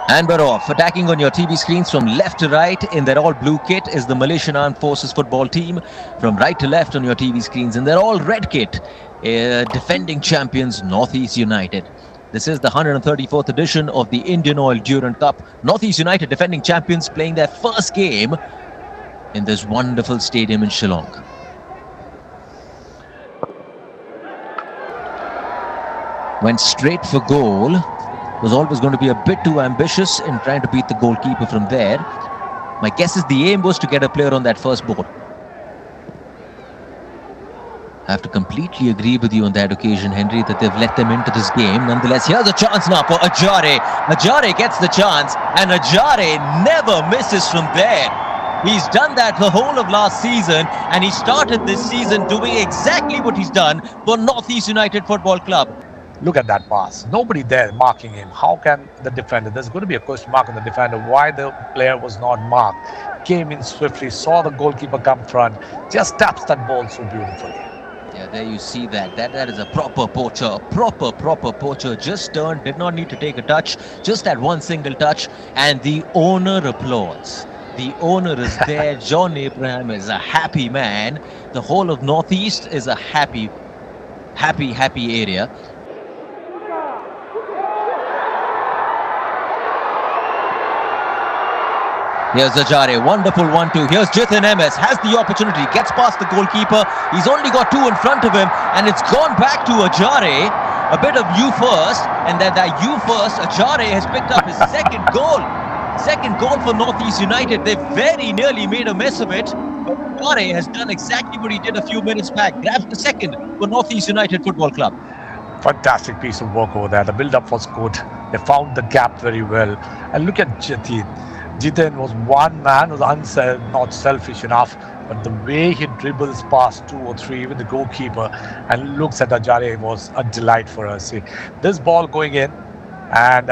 And we're off. Attacking on your TV screens from left to right in their all blue kit is the Malaysian Armed Forces football team. From right to left on your TV screens in their all red kit, defending champions Northeast United. This is the 134th edition of the Indian Oil Durand Cup. Northeast United, defending champions, playing their first game in this wonderful stadium in Shillong. Went straight for goal. Was always going to be a bit too ambitious in trying to beat the goalkeeper from there. My guess is the aim was to get a player on that first ball. I have to completely agree with you on that occasion, Henry, that they've let them into this game. Nonetheless, here's a chance now for Ajare. Ajare gets the chance, and Ajare never misses from there. He's done that the whole of last season, and he started this season doing exactly what he's done for Northeast United Football Club. Look at that pass. Nobody there marking him. How can the defender? There's going to be a question mark on the defender. Why the player was not marked? Came in swiftly, saw the goalkeeper come front, just taps that ball so beautifully. Yeah, there you see that. That is a proper poacher. Proper poacher. Just turned, did not need to take a touch. Just that one single touch. And the owner applauds. The owner is there. John Abraham is a happy man. The whole of Northeast is a happy area. Here's Ajare, wonderful 1-2. Here's Jithan MS, has the opportunity, gets past the goalkeeper. He's only got two in front of him, and it's gone back to Ajare. A bit of you first, and then that you first, Ajare has picked up his second goal. Second goal for Northeast United. They very nearly made a mess of it, but Ajare has done exactly what he did a few minutes back. Grabs the second for Northeast United Football Club. Fantastic piece of work over there. The build-up was good. They found the gap very well. And look at Jithan. Jithan was one man, was not selfish enough, but the way he dribbles past two or three with the goalkeeper and looks at Ajare was a delight for us. See, this ball going in, and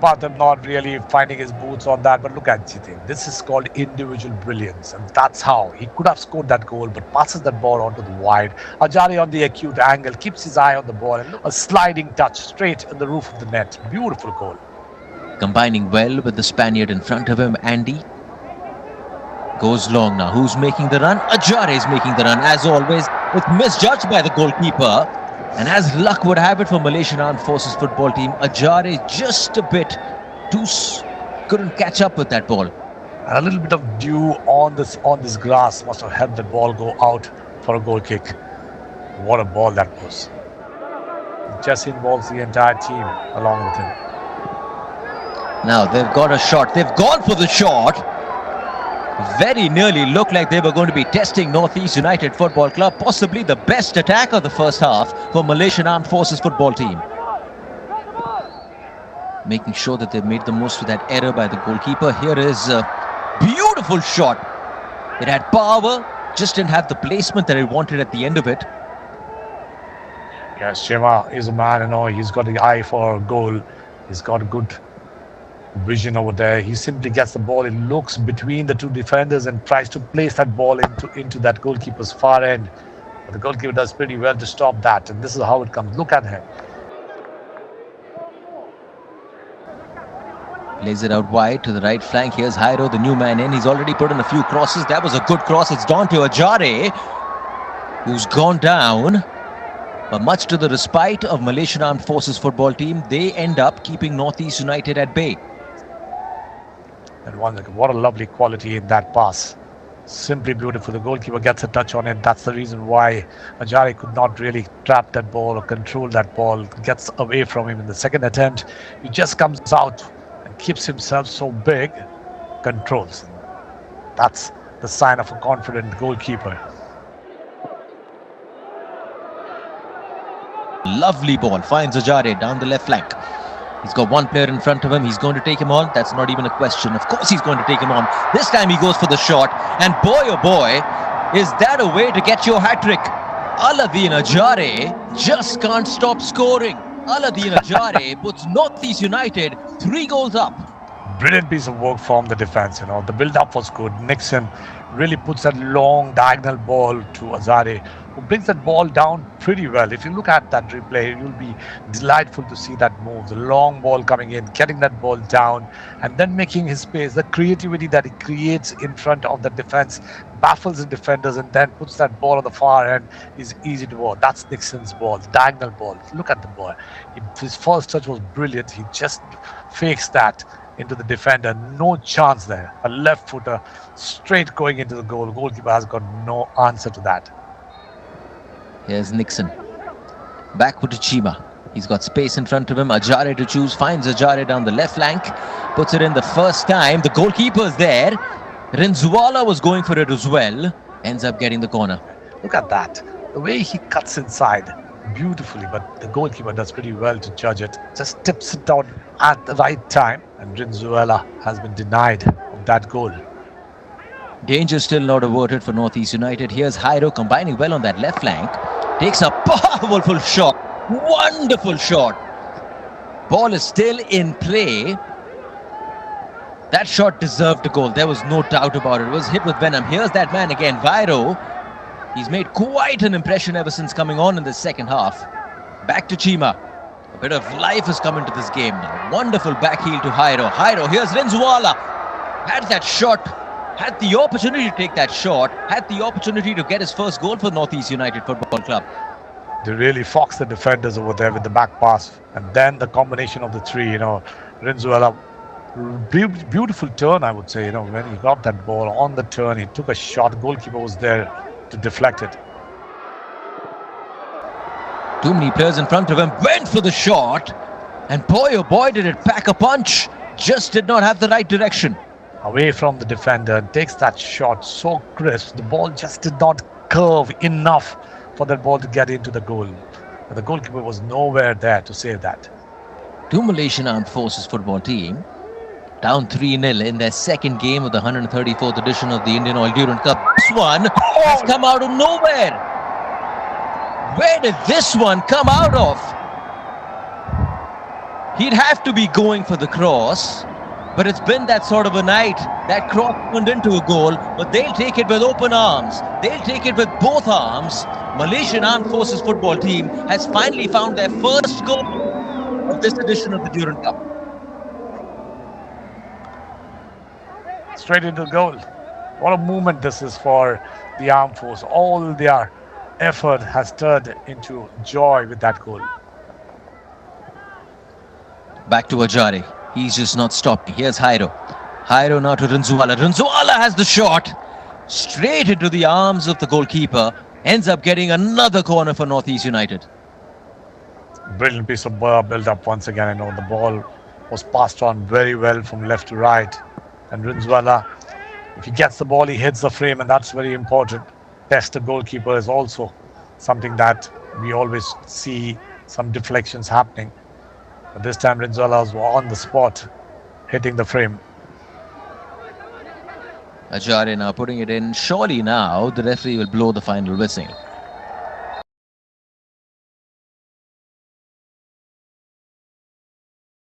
Patham not really finding his boots on that, but look at Jithan. This is called individual brilliance, and that's how he could have scored that goal, but passes that ball onto the wide. Ajare on the acute angle, keeps his eye on the ball, and a sliding touch straight in the roof of the net. Beautiful goal. Combining well with the Spaniard in front of him, Andy. Goes long now. Who's making the run? Ajare is making the run, as always. It's misjudged by the goalkeeper. And as luck would have it for Malaysian Armed Forces football team, Ajare just a bit too... couldn't catch up with that ball. And a little bit of dew on this grass must have helped the ball go out for a goal kick. What a ball that was. It just involves the entire team along with him. Now they've got a shot. They've gone for the shot. Very nearly looked like they were going to be testing Northeast United Football Club. Possibly the best attack of the first half for Malaysian Armed Forces football team. Making sure that they've made the most of that error by the goalkeeper. Here is a beautiful shot. It had power, just didn't have the placement that it wanted at the end of it. Yes, Shema is a man, he's got the eye for a goal. He's got a good vision over there. He simply gets the ball. He looks between the two defenders and tries to place that ball into that goalkeeper's far end. But the goalkeeper does pretty well to stop that. And this is how it comes. Look at him. Lays it out wide to the right flank. Here's Jairo, the new man in. He's already put in a few crosses. That was a good cross. It's gone to Ajare, who's gone down. But much to the respite of Malaysian Armed Forces football team, they end up keeping Northeast United at bay. And what a lovely quality in that pass. Simply beautiful. The goalkeeper gets a touch on it. That's the reason why Ajare could not really trap that ball or control that ball. Gets away from him in the second attempt. He just comes out and keeps himself so big. Controls. That's the sign of a confident goalkeeper. Lovely ball. Finds Ajare down the left flank. He's got one player in front of him. He's going to take him on. That's not even a question. Of course he's going to take him on. This time he goes for the shot. And boy, oh boy, is that a way to get your hat-trick. Aladin Ajare just can't stop scoring. Aladin Ajare puts Northeast United 3 goals up. Brilliant piece of work from the defense. The build-up was good. Nixon really puts that long diagonal ball to Azare, who brings that ball down pretty well. If you look at that replay, you'll be delightful to see that move. The long ball coming in, getting that ball down, and then making his space. The creativity that he creates in front of the defense baffles the defenders, and then puts that ball on the far end is easy to ball. That's Nixon's ball, the diagonal ball. Look at the ball. His first touch was brilliant. He just fakes that into the defender. No chance there. A left footer straight going into the goal. Goalkeeper has got no answer to that. Here's Nixon. Back with Chima. He's got space in front of him. Ajare to choose. Finds Ajare down the left flank. Puts it in the first time. The goalkeeper's there. Rinzuala was going for it as well. Ends up getting the corner. Look at that. The way he cuts inside beautifully, but the goalkeeper does pretty well to judge it. Just tips it down at the right time, and Rinzuela has been denied of that goal. Danger still not averted for Northeast United. Here's Jairo combining well on that left flank. Takes a powerful shot. Wonderful shot. Ball is still in play. That shot deserved a goal. There was no doubt about it. It was hit with venom. Here's that man again, Jairo. He's made quite an impression ever since coming on in the second half. Back to Chima. A bit of life has come into this game now. Wonderful back heel to Jairo. Jairo, here's Rinzuala. Had that shot. Had the opportunity to take that shot. Had the opportunity to get his first goal for Northeast United Football Club. They really foxed the defenders over there with the back pass. And then the combination of the three, Rinzuela, beautiful turn, I would say. When he got that ball on the turn, he took a shot. Goalkeeper was there to deflect it. Too many players in front of him. Went for the shot. And boy, oh boy, did it pack a punch. Just did not have the right direction. Away from the defender and takes that shot so crisp. The ball just did not curve enough for that ball to get into the goal. But the goalkeeper was nowhere there to save that. To Malaysian Armed Forces football team. Down 3-0 in their second game of the 134th edition of the Indian Oil Durand Cup. This one has come out of nowhere. Where did this one come out of? He'd have to be going for the cross. But it's been that sort of a night. That cross turned into a goal. But they'll take it with open arms. They'll take it with both arms. Malaysian Armed Forces football team has finally found their first goal of this edition of the Durand Cup. Straight into the goal. What a movement this is for the Armed Force. All their effort has turned into joy with that goal. Back to Ajare. He's just not stopping. Here's Jairo. Jairo now to Rinzuala. Rinzuala has the shot. Straight into the arms of the goalkeeper. Ends up getting another corner for Northeast United. Brilliant piece of build-up once again. The ball was passed on very well from left to right. And Rinzuala, if he gets the ball, he hits the frame, and that's very important. Test the goalkeeper is also something that we always see some deflections happening. But this time Rinzuala was on the spot, hitting the frame. Ajare now putting it in. Surely now the referee will blow the final whistle.